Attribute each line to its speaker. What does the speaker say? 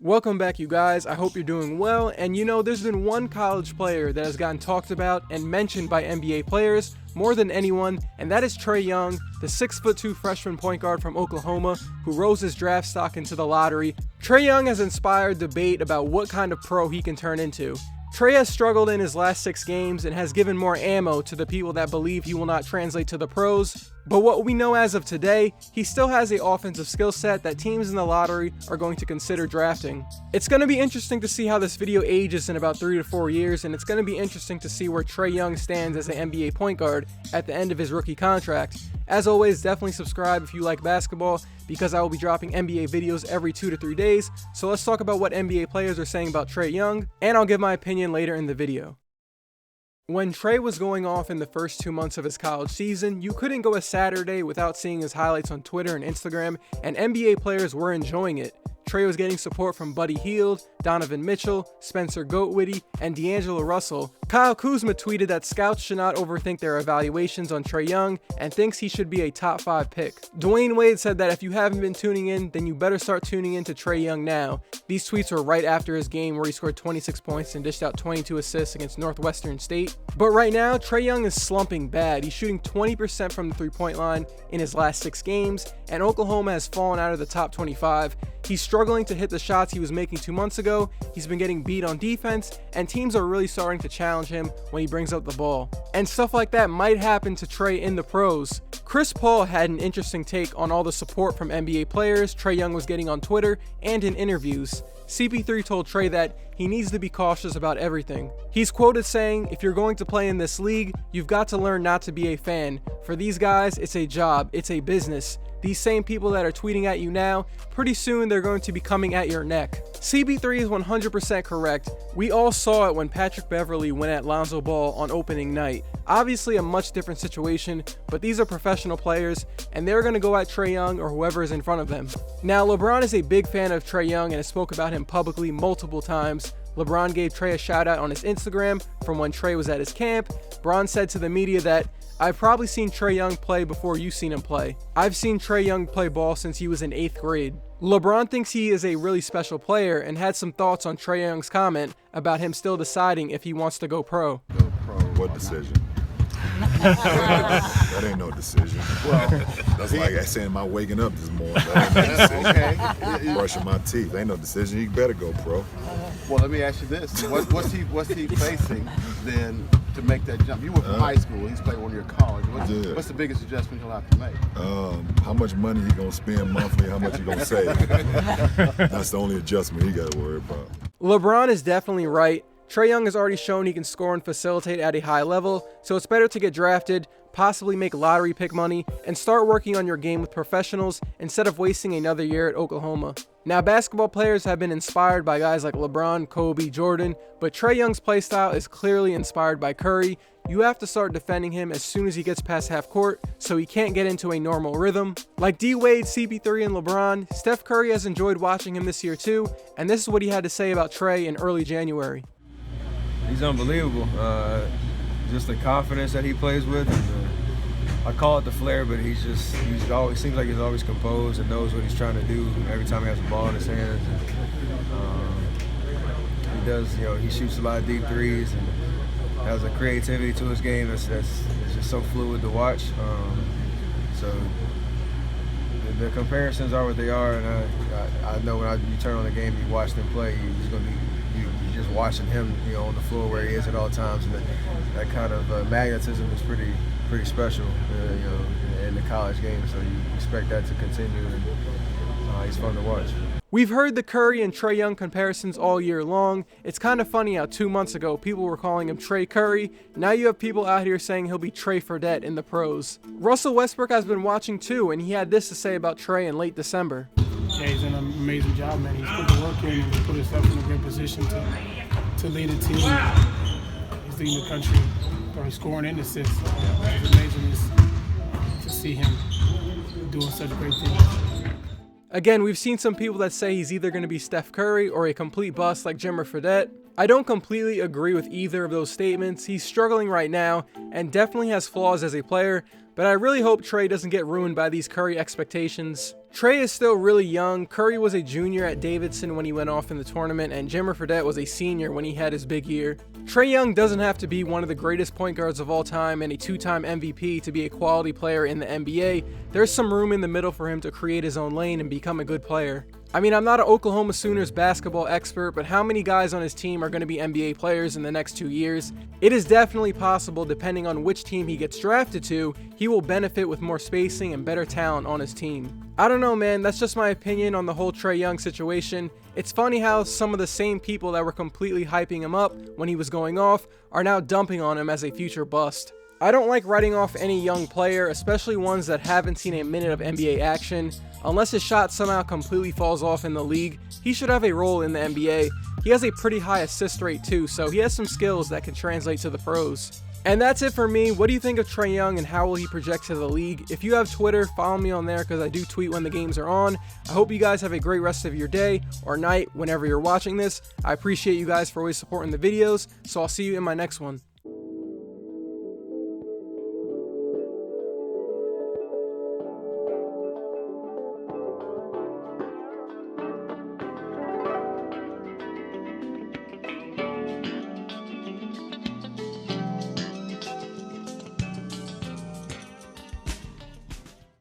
Speaker 1: Welcome back, you guys. I hope you're doing well. And you know, there's been one college player that has gotten talked about and mentioned by NBA players more than anyone, and that is Trae Young, the 6'2" freshman point guard from Oklahoma who rose his draft stock into the lottery. Trae Young has inspired debate about what kind of pro he can turn into. Trae has struggled in his last 6 games and has given more ammo to the people that believe he will not translate to the pros. But what we know as of today, he still has the offensive skill set that teams in the lottery are going to consider drafting. It's going to be interesting to see how this video ages in about 3 to 4 years, and it's going to be interesting to see where Trae Young stands as an NBA point guard at the end of his rookie contract. As always, definitely subscribe if you like basketball, because I will be dropping NBA videos every 2 to 3 days. So let's talk about what NBA players are saying about Trae Young, and I'll give my opinion later in the video. When Trae was going off in the first 2 months of his college season, you couldn't go a Saturday without seeing his highlights on Twitter and Instagram, and NBA players were enjoying it. Trae was getting support from Buddy Hield, Donovan Mitchell, Spencer Goatwitty, and D'Angelo Russell. Kyle Kuzma tweeted that scouts should not overthink their evaluations on Trae Young and thinks he should be a top 5 pick. Dwayne Wade said that if you haven't been tuning in, then you better start tuning in to Trae Young now. These tweets were right after his game where he scored 26 points and dished out 22 assists against Northwestern State. But right now, Trae Young is slumping bad. He's shooting 20% from the three-point line in his last 6 games, and Oklahoma has fallen out of the top 25. He's struggling to hit the shots he was making 2 months ago, he's been getting beat on defense, and teams are really starting to challenge him when he brings up the ball. And stuff like that might happen to Trae in the pros. Chris Paul had an interesting take on all the support from NBA players Trae Young was getting on Twitter and in interviews. CP3 told Trae that he needs to be cautious about everything. He's quoted saying, "If you're going to play in this league, you've got to learn not to be a fan. For these guys, it's a job, it's a business. These same people that are tweeting at you now, pretty soon they're going to be coming at your neck." CP3 is 100% correct. We all saw it when Patrick Beverley went at Lonzo Ball on opening night. Obviously a much different situation, but these are professional players, and they're going to go at Trae Young or whoever is in front of them. Now, LeBron is a big fan of Trae Young and has spoke about him publicly multiple times. LeBron gave Trae a shout out on his Instagram from when Trae was at his camp. Bron said to the media that, "I've probably seen Trae Young play before you've seen him play. I've seen Trae Young play ball since he was in 8th grade." LeBron thinks he is a really special player and had some thoughts on Trae Young's comment about him still deciding if he wants to go pro.
Speaker 2: Go pro. What decision? That ain't no decision. Well, that's like I saying my waking up this morning. That ain't no decision. Okay. Brushing my teeth. Ain't no decision. You better go pro.
Speaker 3: Well, let me ask you this: what's he facing then to make that jump? You were from high school. He's playing one of your college. What's the biggest adjustment he'll have to make?
Speaker 2: How much money he gonna spend monthly? How much he gonna save? That's the only adjustment he got to worry about.
Speaker 1: LeBron is definitely right. Trae Young has already shown he can score and facilitate at a high level, so it's better to get drafted, possibly make lottery pick money, and start working on your game with professionals instead of wasting another year at Oklahoma. Now, basketball players have been inspired by guys like LeBron, Kobe, Jordan, but Trae Young's playstyle is clearly inspired by Curry. You have to start defending him as soon as he gets past half court, so he can't get into a normal rhythm. Like D-Wade, CP3, and LeBron, Steph Curry has enjoyed watching him this year too, and this is what he had to say about Trae in early January.
Speaker 4: He's unbelievable. Just the confidence that he plays with, and I call it the flair, but he's always seems like he's always composed and knows what he's trying to do every time he has a ball in his hands. And, he does, he shoots a lot of deep threes and has a creativity to his game that's just so fluid to watch. So the comparisons are what they are, and I know when you turn on the game, you watch them play, you're just watching him, on the floor where he is at all times, and that kind of magnetism is pretty special, in the college game. So you expect that to continue, and he's fun to watch.
Speaker 1: We've heard the Curry and Trae Young comparisons all year long. It's kind of funny how 2 months ago people were calling him Trae Curry. Now you have people out here saying he'll be Trae Fredette in the pros. Russell Westbrook has been watching too, and he had this to say about Trae in late December.
Speaker 5: Yeah, he's done an amazing job, man. He's put the work in and he's put himself in a great position to lead a team. He's leading the country, probably scoring and assists. It's amazing to see him doing such great things.
Speaker 1: Again, we've seen some people that say he's either going to be Steph Curry or a complete bust like Jimmer Fredette. I don't completely agree with either of those statements. He's struggling right now and definitely has flaws as a player, but I really hope Trae doesn't get ruined by these Curry expectations. Trae is still really young. Curry was a junior at Davidson when he went off in the tournament, and Jimmer Fredette was a senior when he had his big year. Trae Young doesn't have to be one of the greatest point guards of all time and a 2-time MVP to be a quality player in the NBA. There's some room in the middle for him to create his own lane and become a good player. I mean, I'm not an Oklahoma Sooners basketball expert, but how many guys on his team are going to be NBA players in the next 2 years? It is definitely possible, depending on which team he gets drafted to, he will benefit with more spacing and better talent on his team. I don't know, man, that's just my opinion on the whole Trae Young situation. It's funny how some of the same people that were completely hyping him up when he was going off are now dumping on him as a future bust. I don't like writing off any young player, especially ones that haven't seen a minute of NBA action. Unless his shot somehow completely falls off in the league, he should have a role in the NBA. He has a pretty high assist rate too, so he has some skills that can translate to the pros. And that's it for me. What do you think of Trae Young and how will he project to the league? If you have Twitter, follow me on there because I do tweet when the games are on. I hope you guys have a great rest of your day or night whenever you're watching this. I appreciate you guys for always supporting the videos, so I'll see you in my next one.